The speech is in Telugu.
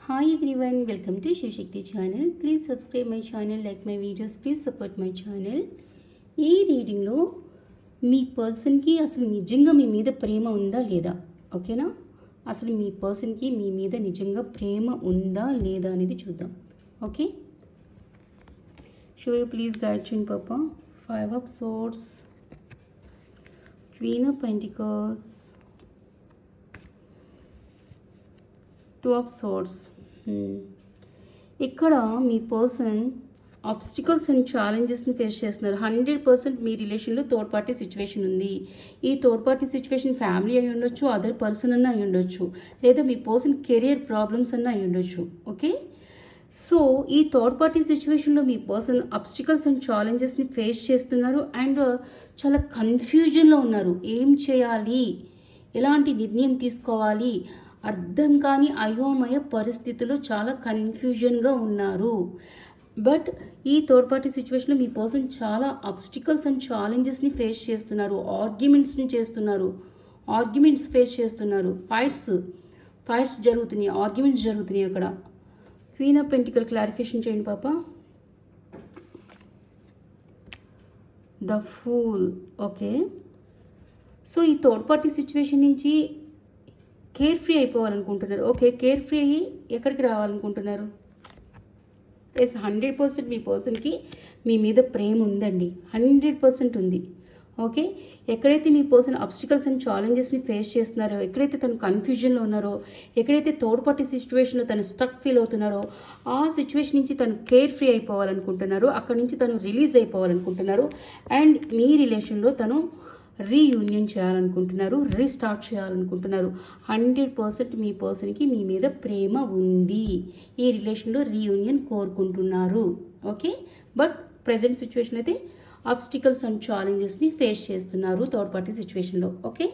Hi everyone, welcome to Shivshakti channel. Please subscribe my channel, like my videos, please support my channel. ఈ రీడింగ్లో మీ పర్సన్కి అసలు నిజంగా మీ మీద ప్రేమ ఉందా లేదా, ఓకేనా? అసలు మీ పర్సన్కి మీ మీద నిజంగా ప్రేమ ఉందా లేదా అనేది చూద్దాం, okay? Show you please guide చూన్ పాపా. 5 of swords, Queen of Pentacles, 2 of swords. ఇక్కడ మీ పర్సన్ ఆబ్స్టికల్స్ అండ్ ఛాలెంజెస్ని ఫేస్ చేస్తున్నారు. 100% మీ రిలేషన్లో థర్డ్ పార్టీ సిచ్యువేషన్ ఉంది. ఈ థర్డ్ పార్టీ సిచ్యువేషన్ ఫ్యామిలీ అయి ఉండొచ్చు, అదర్ పర్సన్ అన్న అయి ఉండొచ్చు, లేదా మీ పర్సన్ కెరియర్ ప్రాబ్లమ్స్ అన్న అయి ఉండొచ్చు, ఓకే? సో ఈ థర్డ్ పార్టీ సిచ్యువేషన్లో మీ పర్సన్ ఆబ్స్టికల్స్ అండ్ ఛాలెంజెస్ని ఫేస్ చేస్తున్నారు అండ్ చాలా కన్ఫ్యూజన్లో ఉన్నారు. ఏం చేయాలి, ఎలాంటి నిర్ణయం తీసుకోవాలి అర్థం కాని అయోమయ పరిస్థితుల్లో చాలా కన్ఫ్యూజన్గా ఉన్నారు. బట్ ఈ థర్డ్ పార్టీ సిచ్యువేషన్లో మీ పర్సన్ చాలా ఆబ్స్టికల్స్ అండ్ ఛాలెంజెస్ని ఫేస్ చేస్తున్నారు, ఆర్గ్యుమెంట్స్ ఫేస్ చేస్తున్నారు, ఫైట్స్ జరుగుతున్నాయి, ఆర్గ్యుమెంట్స్ జరుగుతున్నాయి. అక్కడ క్వీన్ ఆఫ్ పెంటికల్ క్లారిఫికేషన్ చేయండి పాప. The fool, okay. సో ఈ థర్డ్ పార్టీ సిచ్యువేషన్ నుంచి కేర్ ఫ్రీ అయిపోవాలనుకుంటున్నారు, ఓకే? కేర్ ఫ్రీ అయ్యి ఎక్కడికి రావాలనుకుంటున్నారు? ఎస్, 100% మీ పర్సన్కి మీ మీద ప్రేమ ఉందండి, 100% ఉంది, ఓకే? ఎక్కడైతే మీ పర్సన్ ఆబ్స్టికల్స్ అండ్ ఛాలెంజెస్ని ఫేస్ చేస్తున్నారో, ఎక్కడైతే తను కన్ఫ్యూజన్లో ఉన్నారో, ఎక్కడైతే థర్డ్ పార్టీ సిచ్యువేషన్లో తను స్టక్ ఫీల్ అవుతున్నారో, ఆ సిచ్యువేషన్ నుంచి తను కేర్ ఫ్రీ అయిపోవాలనుకుంటున్నారు, అక్కడి నుంచి తను రిలీజ్ అయిపోవాలనుకుంటున్నారు అండ్ మీ రిలేషన్లో తను రీయూనియన్ చేయాలనుకుంటున్నారు, రీస్టార్ట్ చేయాలనుకుంటున్నారు. 100% మీ పర్సన్కి మీ మీద ప్రేమ ఉంది, ఈ రిలేషన్లో రీయూనియన్ కోరుకుంటున్నారు, ఓకే? బట్ ప్రజెంట్ సిచ్యువేషన్ అయితే ఆబ్స్టికల్స్ అండ్ ఛాలెంజెస్ని ఫేస్ చేస్తున్నారు థర్డ్ పార్టీ సిచ్యువేషన్లో, ఓకే?